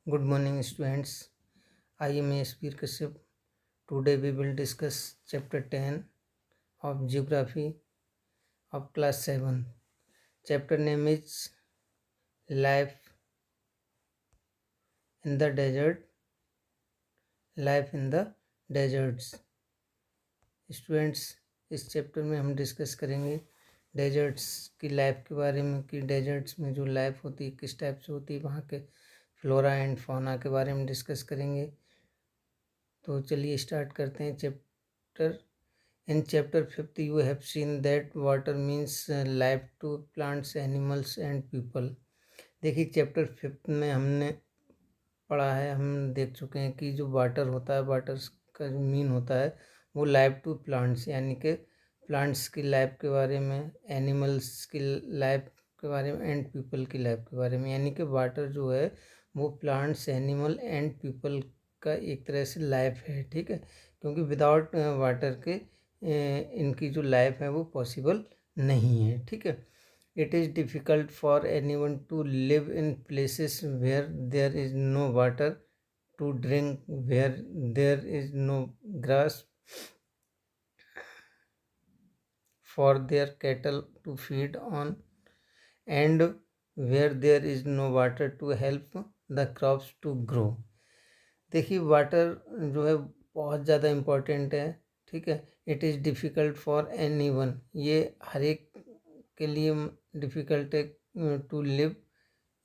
Good morning, students. I am Asbir Kashyap. Today we will discuss chapter 10 of Geography of class 7. Chapter name is Life in the Desert. Life in the Deserts. Students, इस chapter में हम discuss करेंगे desserts की life के बारे में कि desserts में जो लाइफ होती है किस टाइप से होती है, वहाँ के फ्लोरा एंड फौना के बारे में डिस्कस करेंगे। तो चलिए स्टार्ट करते हैं chapter. In chapter 50 you have seen that water means life to plants, animals and people। देखिए चैप्टर 5 में हमने पढ़ा है, हम देख चुके हैं कि जो वाटर होता है, वाटर का जो मीन होता है वो लाइफ टू प्लांट्स, यानी कि प्लांट्स की लाइफ के बारे में, एनिमल्स की लाइफ के बारे में एंड पीपल की लाइफ के बारे में। यानी कि वाटर जो है वो प्लांट्स, एनिमल एंड पीपल का एक तरह से लाइफ है, ठीक है, क्योंकि विदाउट वाटर के इनकी जो लाइफ है वो पॉसिबल नहीं है, ठीक है। It is difficult for anyone to live in places where there is no water to drink, where there is no grass for there cattle to feed on, and where there is no water to help the crops to grow. देखिए water जो है बहुत ज़्यादा important है, ठीक है। It is difficult for anyone, ये हर एक के लिए डिफ़िकल्ट है to live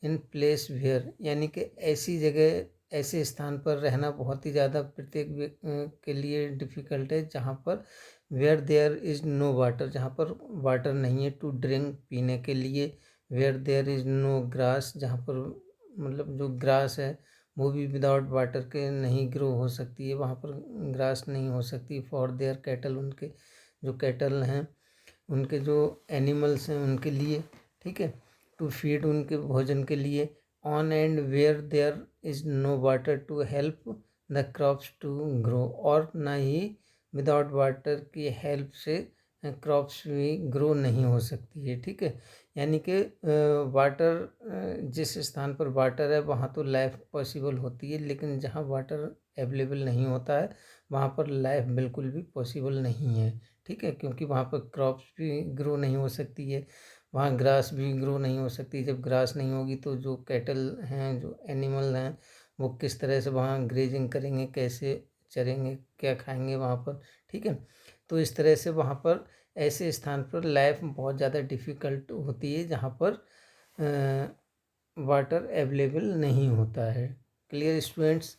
in place where, यानी कि ऐसी जगह, ऐसे स्थान पर रहना बहुत ही ज़्यादा प्रत्येक के लिए डिफ़िकल्ट है जहाँ पर where there is no water, जहाँ पर वाटर नहीं है, टू ड्रिंक पीने के लिए, where there is no grass, जहाँ पर मतलब जो ग्रास है वो भी विदाउट वाटर के नहीं ग्रो हो सकती है, वहाँ पर ग्रास नहीं हो सकती, फॉर देयर कैटल, उनके जो कैटल हैं, उनके जो एनिमल्स हैं उनके लिए, ठीक है, टू फीड, उनके भोजन के लिए, on and where there is no water to help the crops to grow, और ना ही विदाउट वाटर की हेल्प से क्रॉप्स भी ग्रो नहीं हो सकती है, ठीक है। यानी कि वाटर, जिस स्थान पर वाटर है वहाँ तो लाइफ पॉसिबल होती है, लेकिन जहाँ वाटर अवेलेबल नहीं होता है वहाँ पर लाइफ बिल्कुल भी पॉसिबल नहीं है, ठीक है, क्योंकि वहाँ पर क्रॉप्स भी ग्रो नहीं हो सकती है, वहाँ ग्रास भी ग्रो नहीं हो सकती। जब ग्रास नहीं होगी तो जो कैटल हैं, जो एनिमल हैं, वो किस तरह से वहाँ ग्रेजिंग करेंगे, कैसे चरेंगे, क्या खाएंगे वहाँ पर, ठीक है। तो इस तरह से वहाँ पर ऐसे स्थान पर लाइफ बहुत ज़्यादा डिफ़िकल्ट होती है जहाँ पर वाटर अवेलेबल नहीं होता है। Clear students?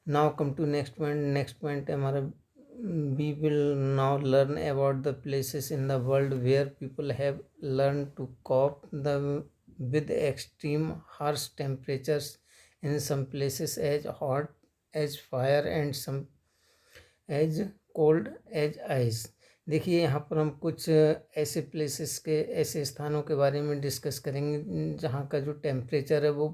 Now come to next point. Next point हमारा, we will now learn about the places in the world where people have learn to cope the with extreme harsh temperatures, in some places as hot as fire and some as cold as ice. देखिए यहाँ पर हम कुछ ऐसे places के, ऐसे स्थानों के बारे में डिस्कस करेंगे जहाँ का जो टेम्परेचर है वो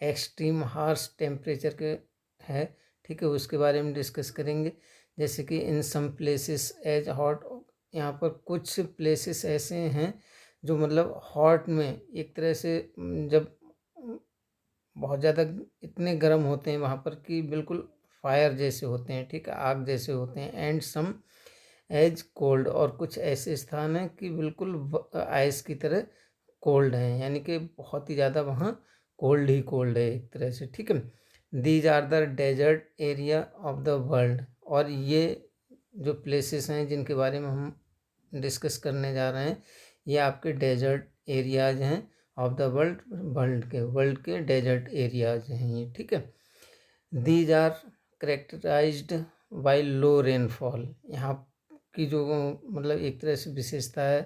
एक्सट्रीम हार्श टेम्परेचर के है, ठीक है, उसके बारे में डिस्कस करेंगे। जैसे कि इन सम प्लेसेस एज हॉट, यहाँ पर कुछ प्लेसेस ऐसे हैं जो मतलब हॉट में एक तरह से जब बहुत ज़्यादा इतने गर्म होते हैं वहाँ पर कि बिल्कुल फायर जैसे होते हैं, ठीक है, आग जैसे होते हैं, एंड सम एज कोल्ड, और कुछ ऐसे स्थान हैं कि बिल्कुल आइस की तरह कोल्ड हैं, यानी कि बहुत ही ज़्यादा वहाँ कोल्ड ही कोल्ड है एक तरह से, ठीक है। These are the desert area of the world, और ये जो प्लेसेस हैं जिनके बारे में हम डिस्कस करने जा रहे हैं ये आपके डेजर्ट एरियाज हैं ऑफ द वर्ल्ड, वर्ल्ड के डेजर्ट एरियाज हैं ये, ठीक है। These are characterized by low rainfall, यहाँ की जो मतलब एक तरह से विशेषता है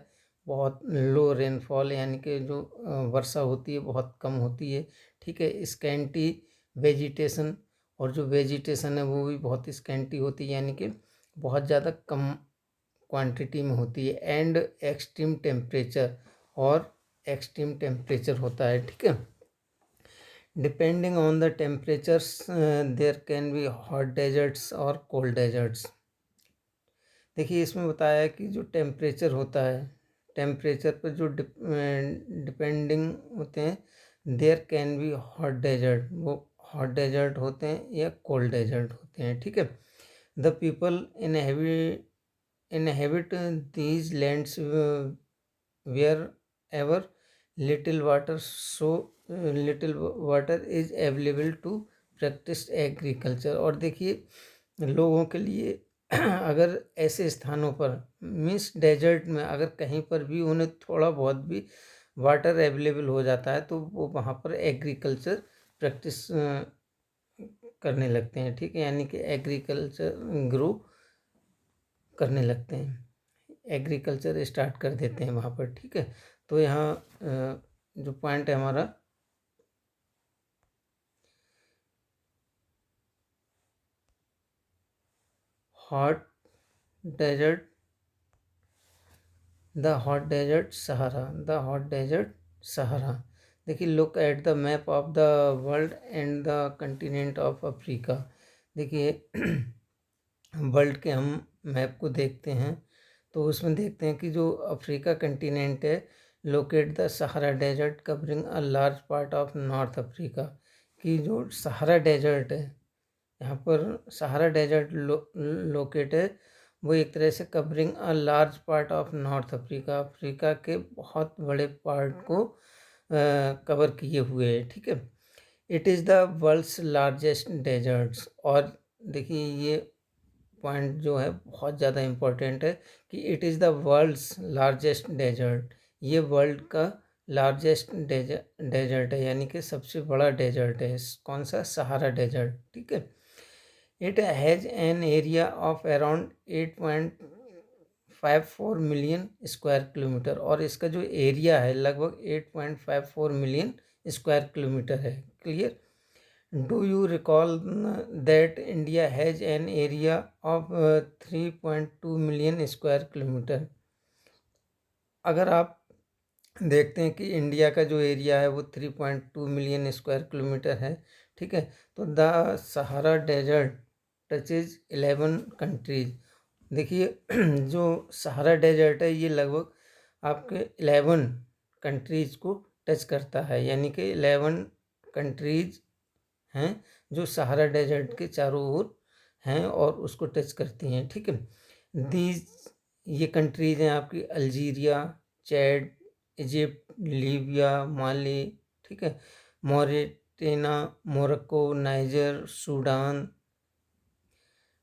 बहुत लो रेनफॉल, यानी कि जो वर्षा होती है बहुत कम होती है, ठीक है। स्कैंटी वेजिटेशन, और जो वेजिटेशन है वो भी बहुत स्कैंटी होती है, यानी कि बहुत ज़्यादा कम क्वांटिटी में होती है, एंड एक्सट्रीम टेम्परेचर, और एक्सट्रीम टेम्परेचर होता है, ठीक है। Depending on the temperatures there can be hot deserts और कोल्ड डेजर्ट्स। देखिए इसमें बताया है कि जो टेम्परेचर होता है, टेम्परेचर पर जो डिपेंडिंग होते हैं, there can be hot desert, वो हॉट डेजर्ट होते हैं या कोल्ड डेजर्ट होते हैं, ठीक है। The people inhabit these lands wherever little water is available to practice agriculture। और देखिए लोगों के लिए अगर ऐसे स्थानों पर मीन्स डेजर्ट में अगर कहीं पर भी उन्हें थोड़ा बहुत भी वाटर अवेलेबल हो जाता है तो वो वहाँ पर एग्रीकल्चर प्रैक्टिस करने लगते हैं, ठीक है, यानी कि एग्रीकल्चर ग्रो करने लगते हैं, एग्रीकल्चर स्टार्ट कर देते हैं वहाँ पर, ठीक है। तो यहाँ जो पॉइंट है हमारा hot desert, the hot desert Sahara. देखिए look at the map of the world and the continent of Africa. देखिए वर्ल्ड के हम मैप को देखते हैं तो उसमें देखते हैं कि जो अफ्रीका कंटिनेंट है, locate the Sahara desert covering a large part of North Africa. कि जो सहारा डेजर्ट है यहाँ पर सहारा डेजर्ट लोकेट है, वो एक तरह से covering a large part of North Africa, Africa के बहुत बड़े पार्ट को कवर किए हुए है, ठीक है। It is the world's largest deserts. और देखिए ये पॉइंट जो है बहुत ज़्यादा इम्पोर्टेंट है कि it is the world's largest desert. ये वर्ल्ड का लार्जेस्ट डेजर्ट है, यानी कि सबसे बड़ा डेजर्ट है। कौन सा? सहारा डेजर्ट, ठीक है। It has an area of around 8.54 million square kilometre. और इसका जो एरिया है लगभग 8.54 मिलियन स्क्वायर किलोमीटर है। Clear? Do you recall that India has an area of 3.2 million square kilometre. अगर आप देखते हैं कि इंडिया का जो एरिया है वो 3.2 मिलियन स्क्वायर किलोमीटर है, ठीक है। तो the Sahara desert touches 11 countries. देखिए जो सहारा डेजर्ट है ये लगभग आपके 11 कंट्रीज को टच करता है, यानी कि 11 कंट्रीज हैं जो सहारा डेजर्ट के चारों ओर हैं और उसको टच करती हैं, ठीक है। ये कंट्रीज हैं आपकी Algeria, Chad, Egypt, Libya, Mali, ठीक है, Mauritania, Morocco, Niger, Sudan,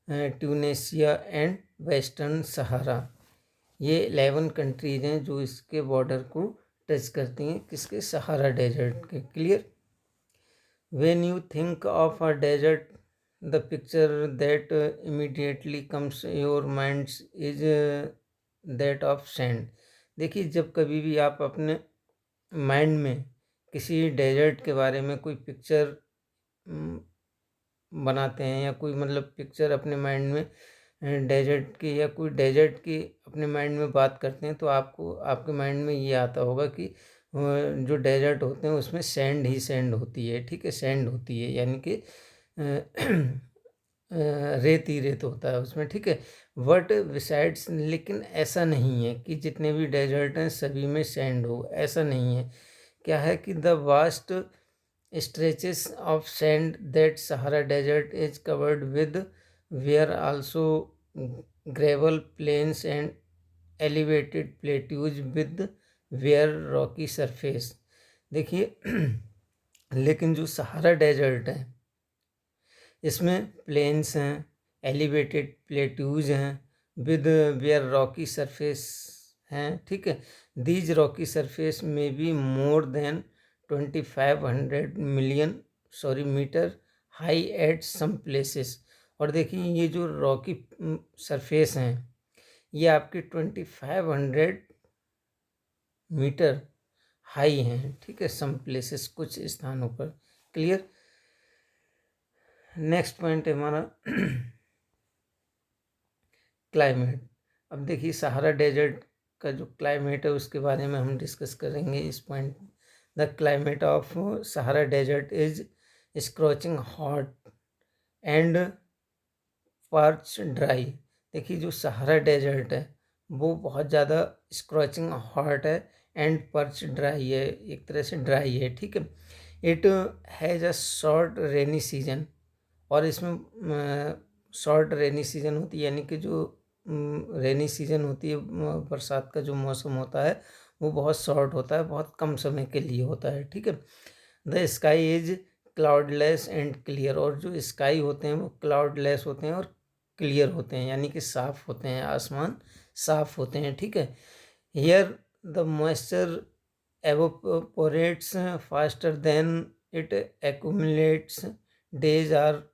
Tunisia and western Sahara. ये 11 कंट्रीज हैं जो इसके बॉर्डर को टच करती हैं, किसके? सहारा डेजर्ट के। Clear? When you think of a desert, the picture that immediately comes your mind is that of sand। देखिए जब कभी भी आप अपने माइंड में किसी डेजर्ट के बारे में कोई पिक्चर बनाते हैं या कोई मतलब पिक्चर अपने माइंड में डेजर्ट की या कोई डेजर्ट की अपने माइंड में बात करते हैं तो आपको आपके माइंड में ये आता होगा कि जो डेजर्ट होते हैं उसमें सैंड ही सैंड होती है, ठीक है, सैंड होती है, यानी कि रेत ही रेत होता है उसमें, ठीक है। बट बिसाइड्स, लेकिन ऐसा नहीं है कि जितने भी डेजर्ट हैं सभी में सैंड हो, ऐसा नहीं है। क्या है कि the vast stretches of sand that Sahara Desert is covered with were also gravel plains and elevated plateaus with were rocky surface। देखिए लेकिन जो सहारा डेजर्ट है इसमें प्लेन्स हैं, एलिवेटेड प्लेट्यूज हैं, विद वेयर रॉकी सरफेस हैं, ठीक है। दीज रॉकी सरफेस में be more than 2500 million metre high at some places. और देखिए ये जो रॉकी सरफेस हैं ये आपके 2500 मीटर हाई हैं, ठीक है, सम प्लेसेस, कुछ स्थानों पर। क्लियर? नेक्स्ट पॉइंट है हमारा क्लाइमेट। अब देखिए सहारा डेजर्ट का जो क्लाइमेट है उसके बारे में हम डिस्कस करेंगे इस point. The climate of Sahara desert is scorching hot and parch dry. देखिए जो सहारा डेजर्ट है वो बहुत ज़्यादा स्क्रॉचिंग हॉट है एंड पर्च ड्राई है, एक तरह से ड्राई है, ठीक है। It has a short rainy season, और इसमें शॉर्ट रेनी सीजन होती है, यानी कि जो रेनी सीजन होती है, बरसात का जो मौसम होता है वो बहुत शॉर्ट होता है, बहुत कम समय के लिए होता है, ठीक है। The sky is cloudless and clear, और जो स्काई होते हैं वो क्लाउडलेस होते हैं और क्लियर होते हैं, यानी कि साफ होते हैं, आसमान साफ होते हैं, ठीक है। Here the moisture evaporates faster than it accumulates, days are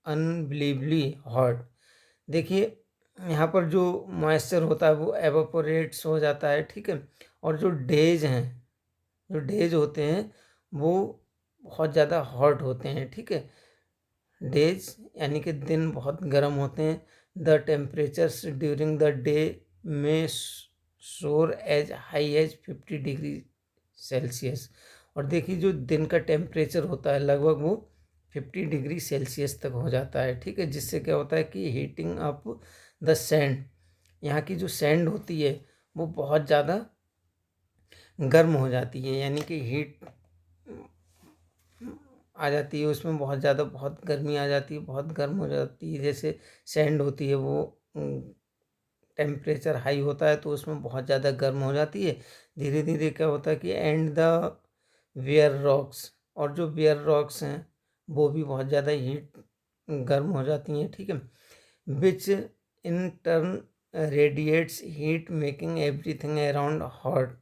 unbelievably hot। देखिए यहाँ पर जो मॉइस्चर होता है वो एवापोरेट्स हो जाता है, ठीक है, और जो डेज हैं, जो डेज होते हैं वो बहुत ज़्यादा हॉट होते हैं, ठीक है। डेज यानी कि दिन बहुत गर्म होते हैं। The temperatures during the day में soar as high as 50 degree Celsius, और देखिए जो दिन का टेम्परेचर होता है लगभग वो 50 डिग्री सेल्सियस तक हो जाता है, ठीक है। जिससे क्या होता है कि हीटिंग अप द सैंड, यहाँ की जो सैंड होती है वो बहुत ज़्यादा गर्म हो जाती है, यानी कि हीट आ जाती है उसमें, बहुत ज़्यादा, बहुत गर्मी आ जाती है, बहुत गर्म हो जाती है। जैसे सैंड होती है वो टेम्परेचर हाई होता है तो उसमें बहुत ज़्यादा गर्म हो जाती है। धीरे धीरे क्या होता है कि एंड द वेयर रॉक्स, और जो वेयर रॉक्स हैं वो भी बहुत ज़्यादा हीट गर्म हो जाती हैं, ठीक है। Which in turn radiates heat making everything around hot,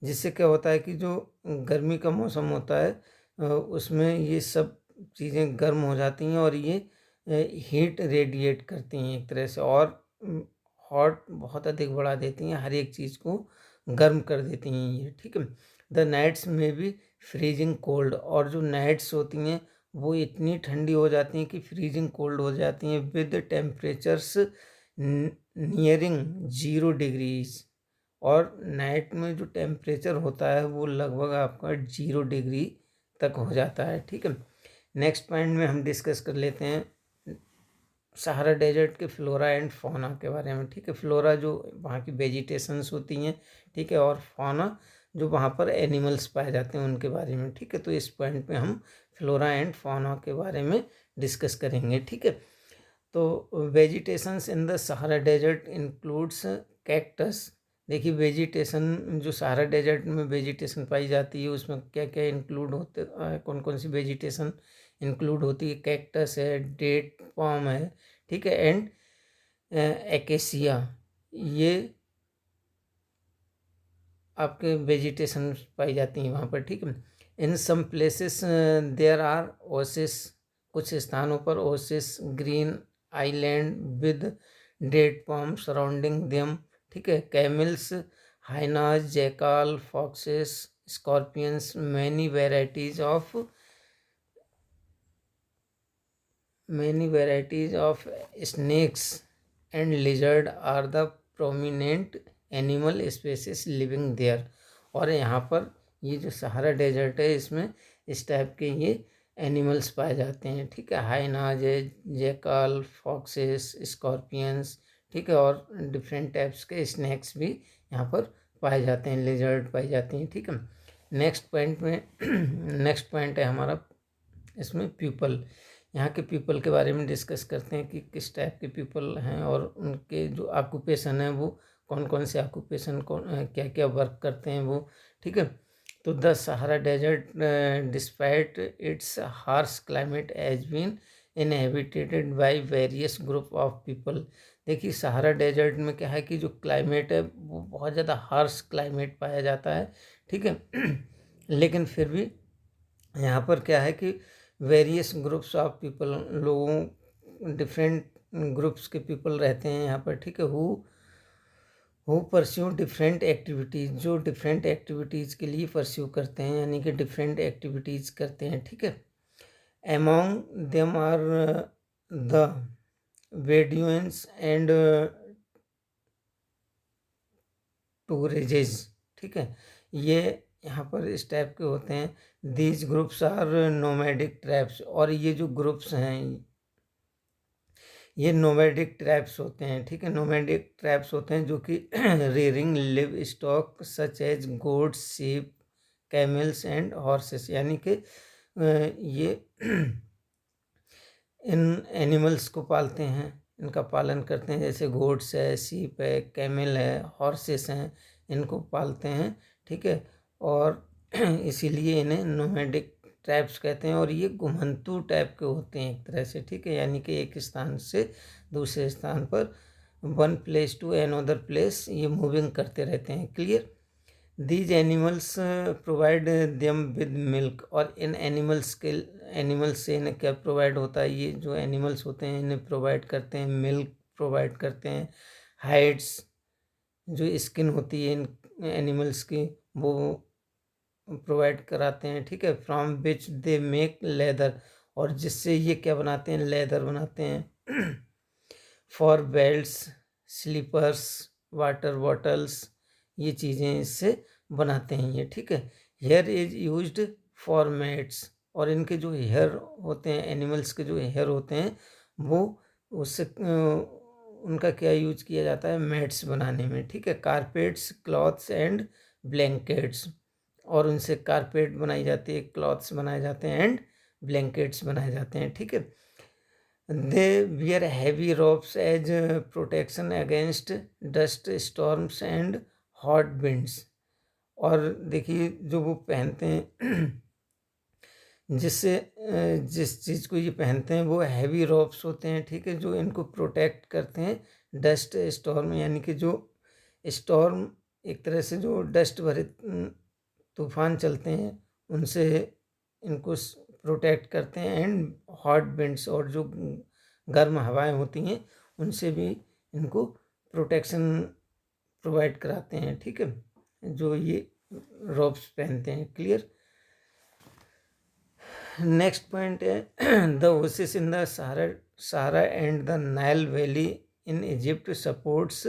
जिससे क्या होता है कि जो गर्मी का मौसम होता है उसमें ये सब चीज़ें गर्म हो जाती हैं और ये हीट रेडिएट करती हैं एक तरह से, और हॉट बहुत अधिक बढ़ा देती हैं, हर एक चीज़ को गर्म कर देती हैं ये, ठीक है। द नाइट्स में भी फ्रीजिंग कोल्ड, और जो नाइट्स होती हैं वो इतनी ठंडी हो जाती हैं कि फ्रीजिंग कोल्ड हो जाती हैं, विद टेम्परेचर्स नियरिंग 0 डिग्रीज, और नाइट में जो टेम्परेचर होता है वो लगभग आपका 0 डिग्री तक हो जाता है, ठीक है। नेक्स्ट पॉइंट में हम डिस्कस कर लेते हैं सहारा डेजर्ट के फ्लोरा एंड फौना के बारे में, ठीक है। फ्लोरा जो वहाँ की वेजिटेशंस होती हैं, ठीक है, और फौना जो वहाँ पर एनिमल्स पाए जाते हैं उनके बारे में, ठीक है। तो इस पॉइंट पे हम फ्लोरा एंड फौना के बारे में डिस्कस करेंगे, ठीक है। तो vegetations in the Sahara desert includes cactus, देखिए वेजिटेशन जो सहारा डेजर्ट में वेजिटेशन पाई जाती है उसमें क्या क्या इंक्लूड होते, कौन कौन सी वेजिटेशन इंक्लूड होती है। कैक्टस है, डेट पाम है, ठीक है, एंड एकेसिया, ये आपके वेजिटेशन पाई जाती हैं वहाँ पर, ठीक है। In some places there are oasis, कुछ स्थानों पर oasis green island with date palm surrounding them, ठीक है। Camels, hyenas, jackal, foxes, scorpions, many varieties of snakes and lizard are the prominent animal species living there, और यहाँ पर ये जो सहारा डेजर्ट है इसमें इस टाइप के ये एनिमल्स पाए जाते हैं, ठीक है। हाइनाज है, जैकाल, फॉक्सेस, स्कॉर्पियंस, ठीक है, और डिफरेंट टाइप्स के स्नैक्स भी यहाँ पर पाए जाते हैं, लिजर्ड पाई जाती हैं, ठीक है। नेक्स्ट पॉइंट में नेक्स्ट पॉइंट है हमारा इसमें पीपल, यहाँ के पीपल के बारे में डिस्कस करते हैं कि किस टाइप के पीपल हैं और उनके जो ऑक्यूपेशन है वो कौन कौन से ऑक्यूपेशन, कौन क्या क्या वर्क करते हैं वो, ठीक है। तो the Sahara desert despite its harsh climate has been inhabited by various group of people, देखिए सहारा डेजर्ट में क्या है कि जो क्लाइमेट है वो बहुत ज़्यादा हार्श क्लाइमेट पाया जाता है, ठीक है। लेकिन फिर भी यहाँ पर क्या है कि वेरियस ग्रुप्स ऑफ पीपल, लोगों डिफरेंट ग्रुप्स के पीपल रहते हैं यहाँ पर, ठीक है। हु परस्यू डिफरेंट एक्टिविटीज़, जो डिफरेंट एक्टिविटीज़ के लिए परस्यू करते हैं, यानी कि डिफरेंट एक्टिविटीज़ करते हैं, ठीक है। Among them are the Bedouins and Tuaregs, ठीक है, ये यहाँ पर इस टाइप के होते हैं। These groups are nomadic tribes, और ये जो ग्रुप्स हैं ये नोमैडिक ट्राइब्स होते हैं, ठीक है। नोमैडिक ट्राइब्स होते हैं जो कि rearing livestock such as goats, sheep, camels and horses, यानी कि ये इन एनिमल्स को पालते हैं, इनका पालन करते हैं, जैसे गोट्स है, सीप है, कैमल है, हॉर्सेस हैं, इनको पालते हैं, ठीक है। और इसीलिए इन्हें नोमैडिक ट्राइब्स कहते हैं, और ये घुमंतू टाइप के होते हैं एक तरह से, ठीक है, यानी कि एक स्थान से दूसरे स्थान पर, one place to another place, ये मूविंग करते रहते हैं। Clear. These animals provide them with milk, और इन एनिमल्स से इन्हें क्या प्रोवाइड होता है, ये जो एनिमल्स होते हैं इन्हें प्रोवाइड करते हैं मिल्क, प्रोवाइड करते हैं हाइड्स, जो स्किन होती है इन एनिमल्स की वो प्रोवाइड कराते हैं, ठीक है। From which they make leather, और जिससे ये क्या बनाते हैं, लेदर बनाते हैं। For belts, slippers, water bottles, ये चीज़ें इससे बनाते हैं ये, ठीक है। Hair is used for mats, और इनके जो हेयर होते हैं, एनिमल्स के जो हेयर होते हैं वो उससे उनका क्या यूज किया जाता है, मैट्स बनाने में, ठीक है। कारपेट्स, क्लॉथ्स एंड ब्लैंकेट्स, और उनसे कारपेट बनाई जाती है, क्लॉथ्स बनाए जाते हैं एंड ब्लैंकेट्स बनाए जाते हैं, ठीक है। They wear heavy ropes as protection against dust storms and hot winds, और देखिए जो वो पहनते हैं जिससे जिस चीज़ को ये पहनते हैं वो हैवी रोप्स होते हैं, ठीक है, जो इनको प्रोटेक्ट करते हैं डस्ट स्टॉर्म, यानी कि जो स्टॉर्म एक तरह से जो डस्ट भरे तूफान चलते हैं उनसे इनको प्रोटेक्ट करते हैं, एंड हॉट विंड्स, और जो गर्म हवाएं होती हैं उनसे भी इनको प्रोटेक्शन प्रोवाइड कराते हैं, ठीक है, जो ये रोब्स पहनते हैं। क्लियर। नेक्स्ट पॉइंट है the Oasis in the Sahara and the Nile valley in Egypt supports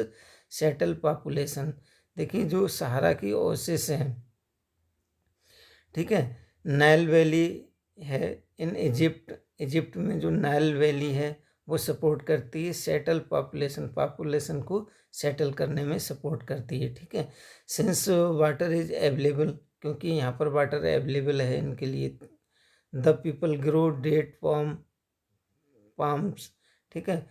settle population. देखिए जो सहारा की ओसिस है, ठीक है, नाइल वैली है इन इजिप्ट में जो नाइल वैली है वो सपोर्ट करती है सेटल पॉपुलेशन को सेटल करने में सपोर्ट करती है, ठीक है। सिंस वाटर इज अवेलेबल, क्योंकि यहाँ पर वाटर अवेलेबल है इनके लिए, the people grow date palms, ठीक है।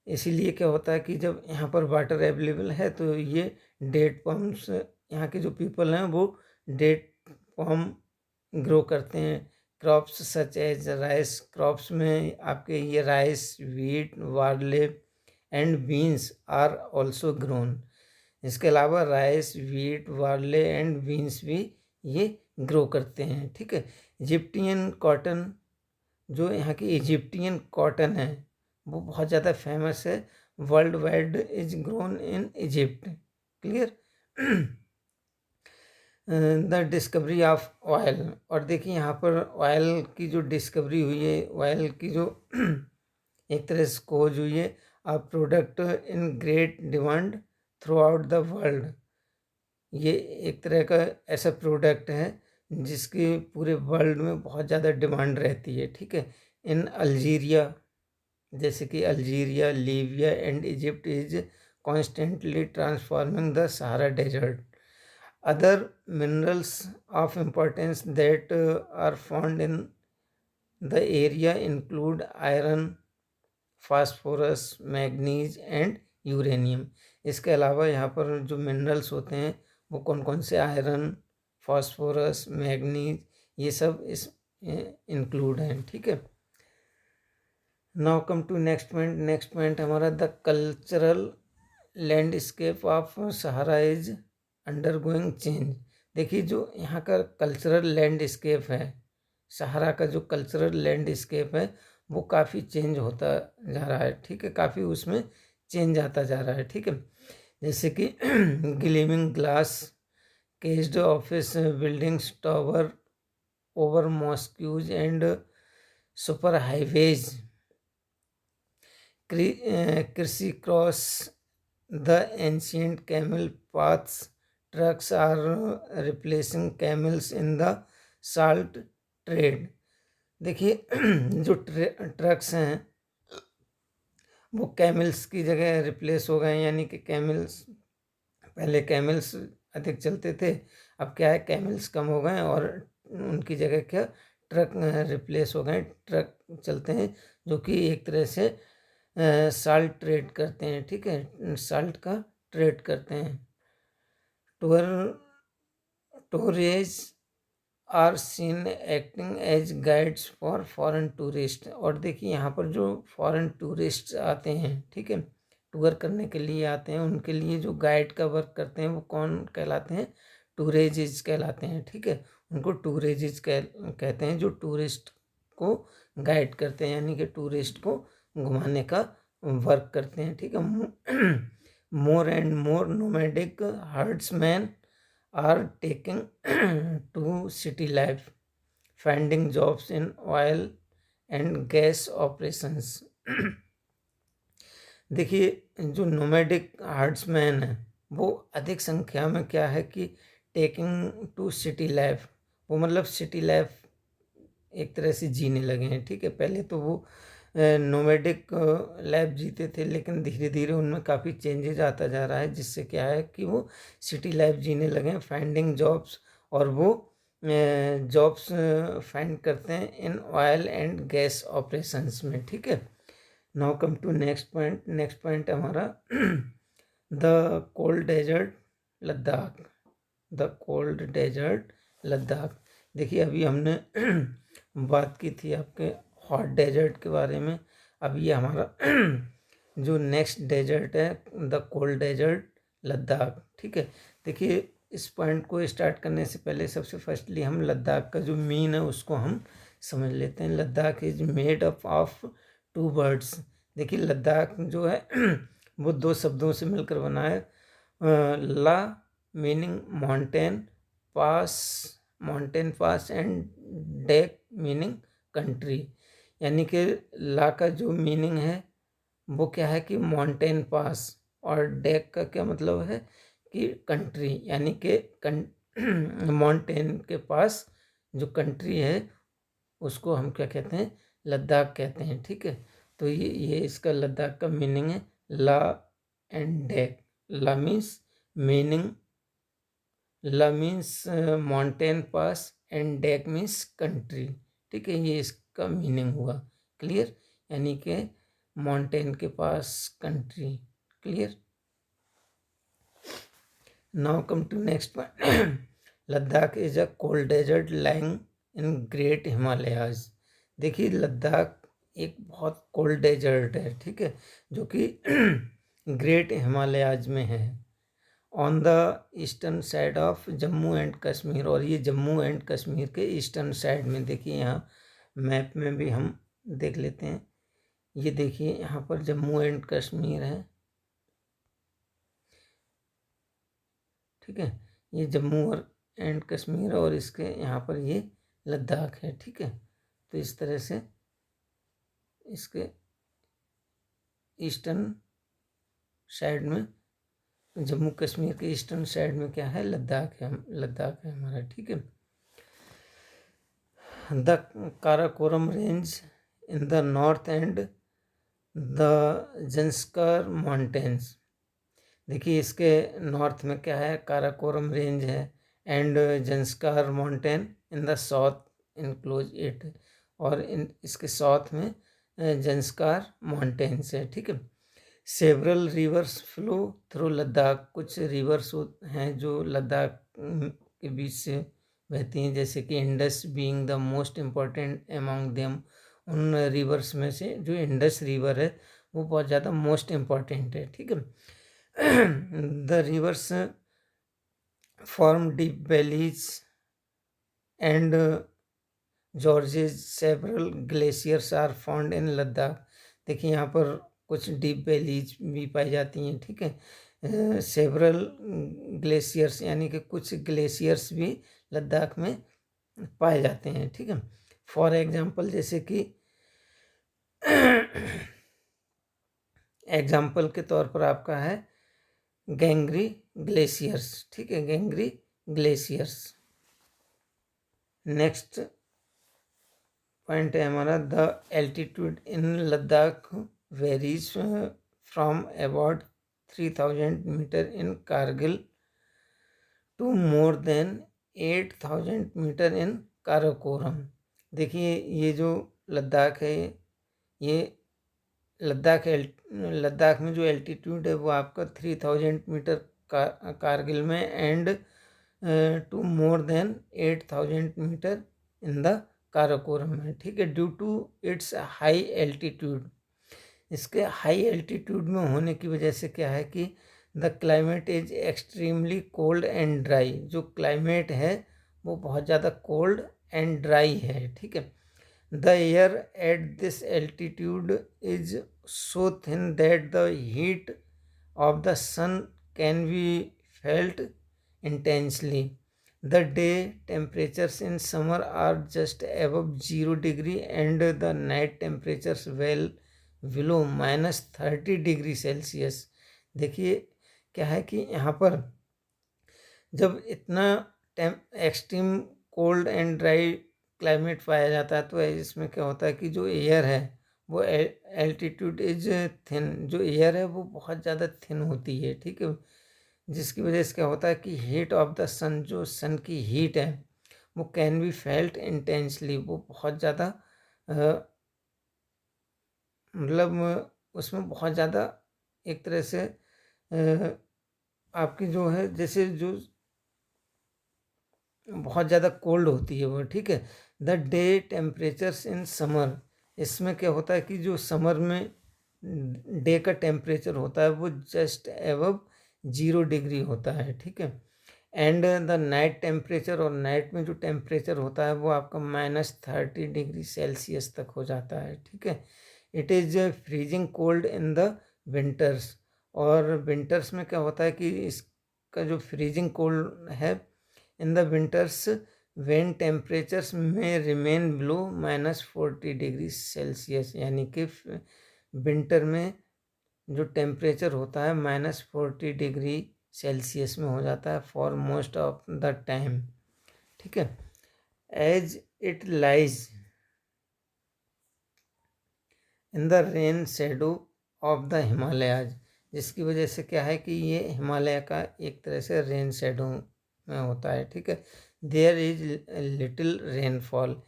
इसीलिए क्या होता है कि जब यहाँ पर वाटर अवेलेबल है तो ये डेट पाम्स, यहाँ के जो पीपल हैं वो डेट पाम ग्रो करते हैं। Crops such as rice, crops में आपके ये rice, wheat, barley and beans are also grown. इसके अलावा rice, wheat, barley and beans भी ये ग्रो करते हैं, ठीक है। इजिप्टियन कॉटन, जो यहाँ की इजिप्टियन कॉटन है वो बहुत ज़्यादा फेमस है, world wide is grown in Egypt. Clear. The discovery of oil, और देखिए यहाँ पर ऑयल की जो डिस्कवरी हुई है, ऑयल की जो एक तरह से खोज हुई है, a product in great demand throughout the world. ये एक तरह का ऐसा प्रोडक्ट है जिसकी पूरे वर्ल्ड में बहुत ज़्यादा डिमांड रहती है, ठीक है। इन अल्जीरिया, जैसे कि Algeria, Libya and Egypt is constantly transforming the Sahara desert. Other minerals of importance that are found in the area include iron, phosphorus, manganese and uranium. इसके अलावा यहाँ पर जो मिनरल्स होते हैं वो कौन कौन से, आयरन, फास्फोरस, मैग्नीज, ये सब इस इंक्लूड हैं, ठीक है। Now come to next point. Next point हमारा the cultural landscape of Sahara is undergoing change. देखिए जो यहाँ का कल्चरल लैंडस्केप है, सहारा का जो कल्चरल लैंडस्केप है वो काफ़ी चेंज होता जा रहा है, ठीक है, काफ़ी उसमें चेंज आता जा रहा है, ठीक है। जैसे कि gleaming glass, caged office buildings, tower over mosques and super highways, criss cross the ancient camel paths, trucks are replacing camels in the salt trade. देखिए जो ट्रक्स हैं वो कैमल्स की जगह रिप्लेस हो गए, यानी कि कैमल्स, पहले कैमल्स अधिक चलते थे, अब क्या है, कैमल्स कम हो गए और उनकी जगह क्या ट्रक रिप्लेस हो गए, ट्रक चलते हैं जो कि एक तरह से साल्ट ट्रेड करते हैं, ठीक है, साल्ट का ट्रेड करते हैं। Tour Tuaregs are seen acting as guides for foreign tourist. और देखिए यहाँ पर जो फॉरेन टूरिस्ट आते हैं, ठीक है, टूर करने के लिए आते हैं, उनके लिए जो गाइड का वर्क करते हैं वो कौन कहलाते हैं, टूरेजिज कहलाते हैं, ठीक है। उनको टूरेजिज कहते हैं, जो टूरिस्ट को गाइड करते हैं, यानी कि टूरिस्ट को घुमाने का वर्क करते हैं, ठीक है। More and more nomadic herdsman are taking to city life, finding jobs in oil and gas operations। देखिए, जो नोमैडिक हार्ड्समैन है वो अधिक संख्या में क्या है कि टेकिंग टू सिटी लाइफ, वो मतलब सिटी लाइफ एक तरह से जीने लगे हैं, ठीक है। पहले तो वो नोमैडिक लाइफ जीते थे, लेकिन धीरे धीरे उनमें काफ़ी चेंजेज आता जा रहा है, जिससे क्या है कि वो सिटी लाइफ जीने लगे हैं, फाइंडिंग जॉब्स, और वो जॉब्स फाइंड करते हैं in oil and gas operations में, ठीक है। Now come to next point. Next point हमारा the cold desert Ladakh. The cold desert Ladakh. देखिए, अभी हमने बात की थी आपके हॉट डेजर्ट के बारे में। अब ये हमारा जो नेक्स्ट डेजर्ट है, द कोल्ड डेजर्ट लद्दाख, ठीक है। देखिए, इस पॉइंट को स्टार्ट करने से पहले सबसे फर्स्टली हम लद्दाख का जो मीन है उसको हम समझ लेते हैं। Ladakh is made up of two words. देखिए, लद्दाख जो है वो दो शब्दों से मिलकर बना है। La meaning mountain pass, mountain pass, and dak meaning country. यानी कि ला का जो मीनिंग है वो क्या है कि माउंटेन पास, और डेक का क्या मतलब है कि कंट्री, यानी कि माउंटेन के पास जो कंट्री है उसको हम क्या कहते हैं, लद्दाख कहते हैं, ठीक है। तो ये इसका लद्दाख का मीनिंग है, la and dak. La means meaning, la means mountain pass, and dak means country, ठीक है। ये इसका मीनिंग हुआ, क्लियर, यानी कि माउंटेन के पास country, clear. Now come to next point. Ladakh is a cold desert lying in great Himalayas. देखिए, लद्दाख एक बहुत कोल्ड डेजर्ट है, ठीक है, जो कि ग्रेट हिमालयाज में है, on the eastern side of Jammu and Kashmir. और ये जम्मू एंड कश्मीर के ईस्टर्न साइड में, देखिए यहाँ मैप में भी हम देख लेते हैं। ये देखिए यहाँ पर जम्मू एंड कश्मीर है, ठीक है, ये जम्मू और एंड कश्मीर, और इसके यहाँ पर ये लद्दाख है, ठीक है। तो इस तरह से इसके ईस्टर्न साइड में, जम्मू कश्मीर के ईस्टर्न साइड में क्या है, लद्दाख है, लद्दाख है हमारा, ठीक है। The Karakoram range in the north and the Zanskar mountains. देखिए, इसके नॉर्थ में क्या है, काराकोरम रेंज है, and Zanskar mountain in the south enclose it. और इसके साउथ में जंस्कार माउंटेन्स है, ठीक है। Several rivers flow through Ladakh. कुछ रिवर्स हैं जो लद्दाख के बीच से बहती हैं, जैसे कि Indus being the most important among them. उन रिवर्स में से जो इंडस रिवर है वो बहुत ज़्यादा मोस्ट इम्पॉर्टेंट है, ठीक है। The rivers form deep valleys and gorges. Several glaciers are found in Ladakh। देखिए, यहाँ पर कुछ डीप वैलीज भी पाई जाती हैं, ठीक है। सेवरल ग्लेशियर्स, यानी कि कुछ ग्लेशियर्स भी लद्दाख में पाए जाते हैं, ठीक है। फॉर एग्जांपल, जैसे कि एग्जांपल के तौर पर आपका है गैंग्री ग्लेशियर्स, ठीक है, गैंग्री ग्लेशियर्स। नेक्स्ट पॉइंट है हमारा, the altitude in Ladakh varies from about 3000 metre in Kargil to more than 8,000 metre in Karakoram. देखिए ये जो लद्दाख है, ये लद्दाख में जो एल्टीट्यूड है वो आपका 3,000 मीटर कारगिल में, and two more than 8,000 metre in the Karakoram है। ठीक है, due to its high altitude, इसके हाई एल्टीट्यूड में होने की वजह से क्या है कि the climate is extremely cold and dry. जो क्लाइमेट है वो बहुत ज़्यादा कोल्ड एंड ड्राई है। ठीक है, the air at this altitude is so thin that the heat of the sun can be felt intensely. The day temperatures in summer are just above 0 degree and the night temperatures well below -30 degree Celsius. देखिए क्या है कि यहाँ पर जब इतना extreme cold and dry climate पाया जाता है तो इसमें क्या होता है कि जो एयर है वो एल्टीट्यूड इज थिन, जो एयर है वो बहुत ज़्यादा थिन होती है। ठीक है, जिसकी वजह से क्या होता है कि हीट ऑफ द सन, जो सन की हीट है वो कैन बी फेल्ट इंटेंसली, वो बहुत ज़्यादा मतलब उसमें बहुत ज़्यादा एक तरह से आपकी जो है जैसे जो बहुत ज़्यादा कोल्ड होती है वो। ठीक है, the day temperatures in summer, इसमें क्या होता है कि जो समर में डे का टेम्परेचर होता है वो जस्ट एबव 0 डिग्री होता है। ठीक है, एंड द नाइट टेम्परेचर, और नाइट में जो टेम्परेचर होता है वो आपका -30 डिग्री सेल्सियस तक हो जाता है। ठीक है, it is freezing cold in the winters, और विंटर्स में क्या होता है कि इसका जो फ्रीजिंग कोल्ड है in the winters when temperatures में रिमेन बिलो -40 डिग्री सेल्सियस, यानी कि विंटर में जो टेम्परेचर होता है -40 डिग्री सेल्सियस में हो जाता है for most of the time. ठीक है, as it lies in the rain shadow of the Himalayas, जिसकी वजह से क्या है कि ये हिमालय का एक तरह से रेन शेडो में होता है। ठीक है, देयर इज लिटिल रेनफॉल,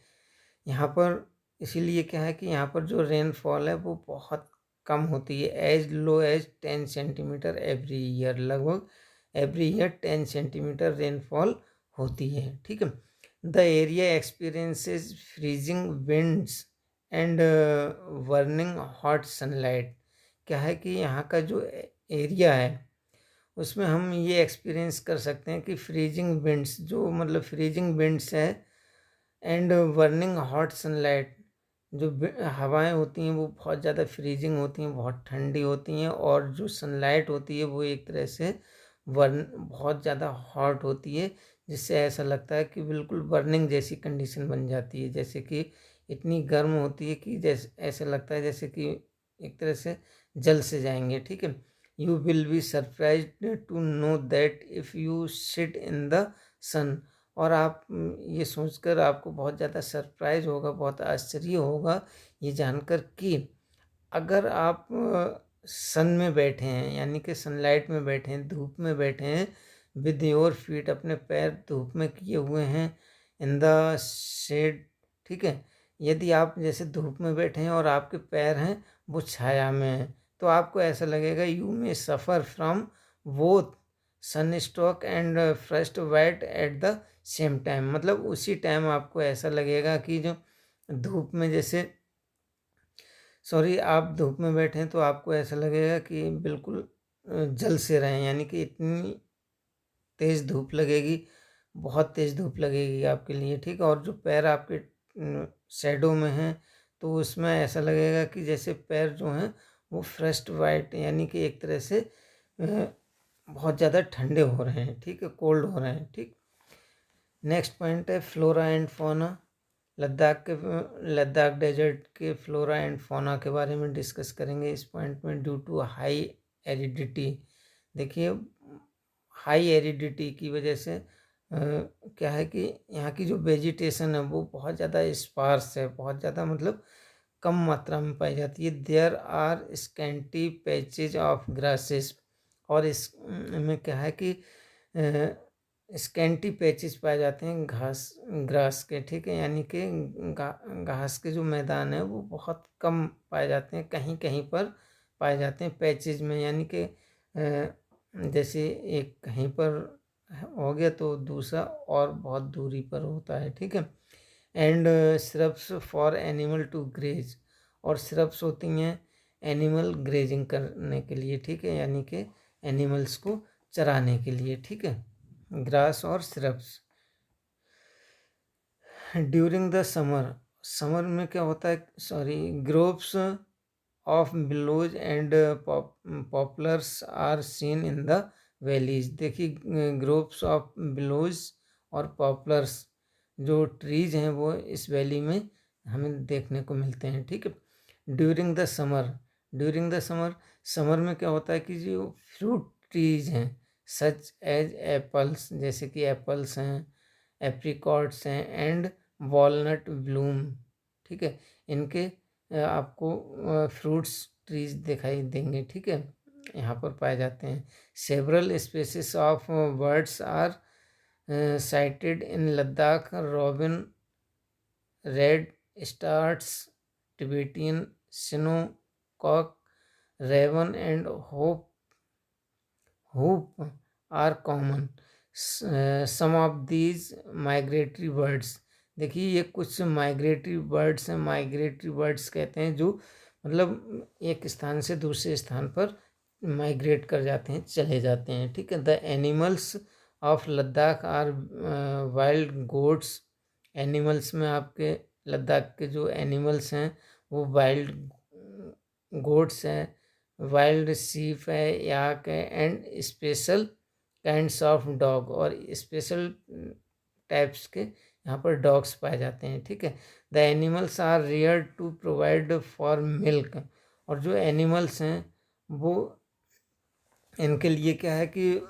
यहाँ पर इसीलिए क्या है कि यहाँ पर जो रेनफॉल है वो बहुत कम होती है, as low as 10 centimetre every year, लगभग एवरी ईयर 10 सेंटीमीटर रेनफॉल होती है। ठीक है, the area experiences freezing winds and burning hot sunlight, क्या है कि यहाँ का जो एरिया है उसमें हम ये एक्सपीरियंस कर सकते हैं कि फ्रीजिंग विंड्स, जो मतलब फ्रीजिंग विंड्स है, एंड बर्निंग हॉट सनलाइट, जो हवाएं होती हैं वो बहुत ज़्यादा फ्रीजिंग होती हैं, बहुत ठंडी होती हैं, और जो सनलाइट होती है वो एक तरह से बहुत ज़्यादा हॉट होती है, जिससे ऐसा लगता है कि बिल्कुल बर्निंग जैसी कंडीशन बन जाती है, जैसे कि इतनी गर्म होती है कि जैसे ऐसा लगता है जैसे कि एक तरह से जल से जाएंगे। ठीक है, you will be surprised to know that if you sit in the sun, और आप ये सोचकर आपको बहुत ज़्यादा सरप्राइज होगा, बहुत आश्चर्य होगा ये जानकर कि अगर आप सन में बैठे हैं, यानी कि सनलाइट में बैठे हैं, धूप में बैठे हैं, विद योर फीट, अपने पैर धूप में किए हुए हैं, इन द शेड। ठीक है, यदि आप जैसे धूप में बैठे हैं और आपके पैर हैं वो छाया में हैं, तो आपको ऐसा लगेगा you may suffer from both sunstroke and frostbite at the same time, मतलब उसी टाइम आपको ऐसा लगेगा कि जो धूप में जैसे आप धूप में बैठे हैं तो आपको ऐसा लगेगा कि बिल्कुल जल से रहे हैं, यानी कि इतनी तेज़ धूप लगेगी, बहुत तेज़ धूप लगेगी आपके लिए। ठीक है, और जो पैर आपके शैडो में हैं तो उसमें ऐसा लगेगा कि जैसे पैर जो हैं वो फ्रस्ट वाइट, यानी कि एक तरह से बहुत ज़्यादा ठंडे हो रहे हैं। ठीक है, कोल्ड हो रहे हैं। ठीक, नेक्स्ट पॉइंट है flora and fauna. Ladakh desert के फ्लोरा एंड फौना के बारे में डिस्कस करेंगे इस पॉइंट में। ड्यू टू हाई एरिडिटी, देखिए हाई एरिडिटी की वजह से क्या है कि यहाँ की जो वेजिटेशन है वो बहुत ज़्यादा स्पार्स है, बहुत ज़्यादा मतलब कम मात्रा में पाई जाती है। There are scanty patches of grasses, और इस में क्या है कि स्कैंटी पैचेस पाए जाते हैं घास ग्रास के, ठीक है, यानी कि घास के जो मैदान है वो बहुत कम पाए जाते हैं, कहीं कहीं पर पाए जाते हैं पैचेज में, यानी कि जैसे एक कहीं पर हो गया तो दूसरा और बहुत दूरी पर होता है, ठीक है। And shrubs for animal to graze, और श्रब्स होती हैं एनिमल ग्रेजिंग करने के लिए, ठीक है, यानी कि एनिमल्स को चराने के लिए, ठीक है, ग्रास और shrubs. During the summer, summer में क्या होता है, sorry, groves of willows and poplars are seen in the valleys. देखिए ग्रोव्स ऑफ बिलोज और पॉपुलर्स जो ट्रीज हैं वो इस वैली में हमें देखने को मिलते हैं, ठीक है। During the summer, during the summer, summer में क्या होता है कि जो फ्रूट ट्रीज हैं सच एज एप्पल्स, जैसे कि एप्पल्स हैं, एप्रिकॉट्स हैं, एंड वॉलनट ब्लूम, ठीक है, इनके आपको फ्रूट्स ट्रीज दिखाई देंगे, ठीक है, यहाँ पर पाए जाते हैं। Several species of birds are sighted in Ladakh, robin, redstarts, Tibetan snowcock, raven and hoopoe are common. Some of these migratory birds, देखिए ये कुछ माइग्रेटरी बर्ड्स हैं, माइग्रेटरी बर्ड्स कहते हैं जो मतलब एक स्थान से दूसरे स्थान पर माइग्रेट कर जाते हैं, चले जाते हैं, ठीक है। The animals of Ladakh are wild goats, animals में आपके लद्दाख के जो एनिमल्स हैं वो वाइल्ड गोट्स हैं, वाइल्ड सीप है, याक है, and special kinds of dog, और स्पेशल टाइप्स के यहाँ पर डॉग्स पाए जाते हैं, ठीक है। The animals are rare to provide for milk, और जो एनिमल्स हैं वो इनके लिए क्या है कि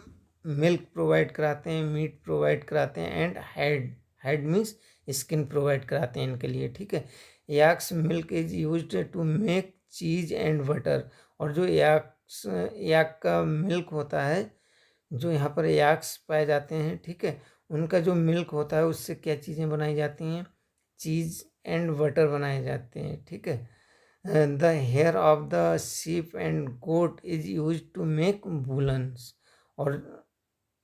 मिल्क प्रोवाइड कराते हैं, मीट प्रोवाइड कराते हैं, and hide, hide means skin provide कराते हैं इनके लिए, ठीक है। Yaks milk is used to make cheese and butter, और जो याक का मिल्क होता है, जो यहाँ पर याक्स पाए जाते हैं, ठीक है, उनका जो मिल्क होता है उससे क्या चीज़ें बनाई जाती हैं, चीज़ एंड बटर बनाए जाते हैं, ठीक है। The hair of the sheep and goat is use to make woollens, और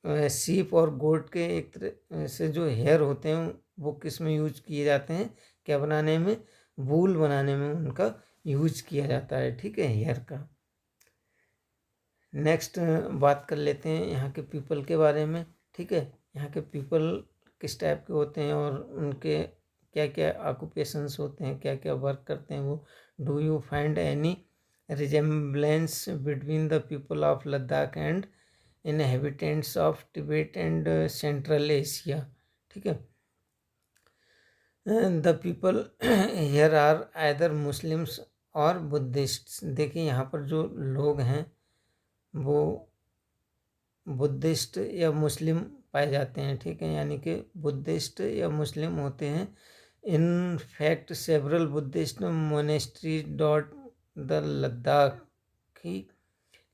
सीप और गोट के एक तरह से जो हेयर होते हैं वो किस में यूज किए जाते हैं, क्या बनाने में, वूल बनाने में उनका यूज किया जाता है, ठीक है, हेयर का। नेक्स्ट बात कर लेते हैं यहाँ के पीपल के बारे में, ठीक है। यहाँ के पीपल किस टाइप के होते हैं और उनके क्या क्या ऑक्यूपेशंस होते हैं, क्या क्या वर्क करते हैं वो। Do you find any resemblance between the people of Ladakh and inhabitants of Tibet and Central Asia, ठीक है। The people here are either Muslims और बुद्धिस्ट्स, देखिए यहाँ पर जो लोग हैं वो बुद्धिस्ट या मुस्लिम पाए जाते हैं, ठीक है, यानी कि बुद्धिस्ट या मुस्लिम होते हैं। In fact several Buddhist monasteries dot the Ladakhi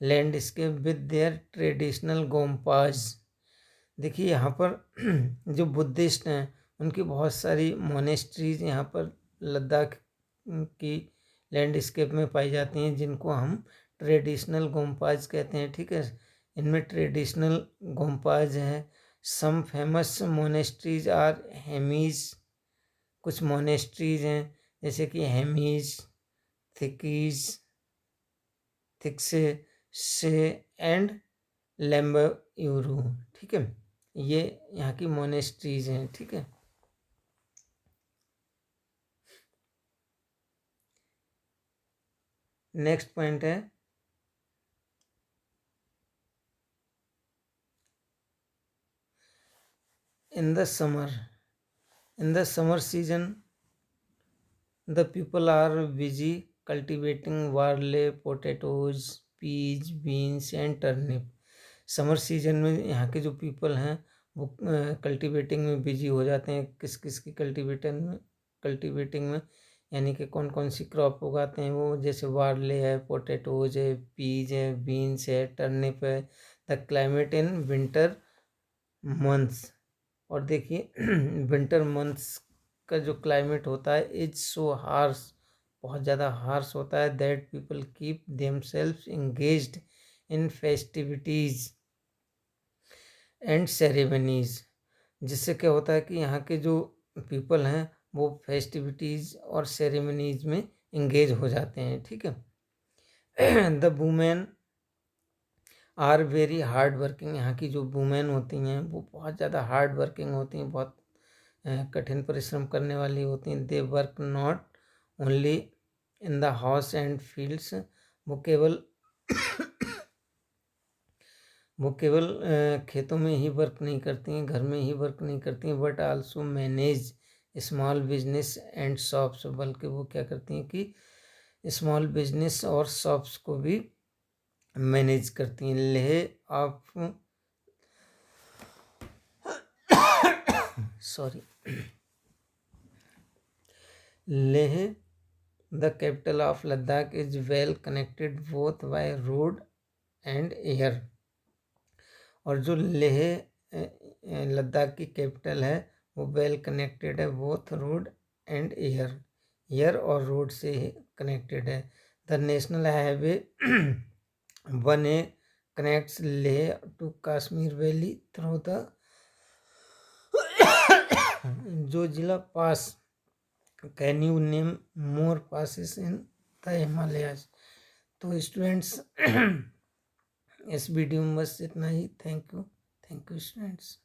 landscape with their traditional gompas, देखिए यहाँ पर जो बुद्धिस्ट हैं उनकी बहुत सारी मोनेस्ट्रीज यहाँ पर लद्दाख की लैंडस्केप में पाई जाती हैं, जिनको हम ट्रेडिशनल गोम्पाज कहते हैं, ठीक है। इनमें ट्रेडिशनल गोम्पाज हैं। Some famous monasteries are Hemis, कुछ मोनेस्ट्रीज हैं जैसे कि हेमीज, थिकीज, थिक्से से एंड लेम्बयूरू, ठीक है, ये यहाँ की मोनेस्ट्रीज हैं, ठीक है। नेक्स्ट पॉइंट है in the summer season the people are busy cultivating barley, potatoes, peas, beans and turnip. Summer season में यहाँ के जो पीपल हैं वो कल्टिवेटिंग में बिजी हो जाते हैं। किस किस की कल्टिवेटिंग में, यानी कि कौन कौन सी क्रॉप उगाते हैं वो, जैसे बार्ले है, पोटैटोज है, पीज है, बीन्स है, टर्निप है। The climate in winter months. और देखिए विंटर मंथ्स का जो क्लाइमेट होता है इज सो हार्श, बहुत ज़्यादा हार्श होता है, that people keep themselves engaged in festivities and ceremonies. जिससे क्या होता है कि यहाँ के जो पीपल हैं वो फेस्टिविटीज़ और सेरेमनीज में इंगेज हो जाते हैं, ठीक है। The women are very hard working, यहाँ की जो वुमेन होती हैं वो बहुत ज़्यादा हार्ड वर्किंग होती हैं, बहुत कठिन परिश्रम करने वाली होती हैं। They work not only in the house and fields, वो केवल खेतों में ही वर्क नहीं करती हैं, घर में ही वर्क नहीं करती हैं, but also manage small business and shops, बल्कि वो क्या करती हैं कि स्मॉल बिजनेस और शॉप्स को भी मैनेज करती हैं। Leh of sorry Leh the capital of Ladakh is well connected both by road and air. और जो लेह लद्दाख की कैपिटल है वो वेल कनेक्टेड है बोथ रोड एंड एयर और रोड से कनेक्टेड है। The national highway 1A connects Leh to Kashmir valley through the जो Zojila pass, can you name more passes in the Himalayas. तो स्टूडेंट्स इस वीडियो में बस इतना ही। Thank you students.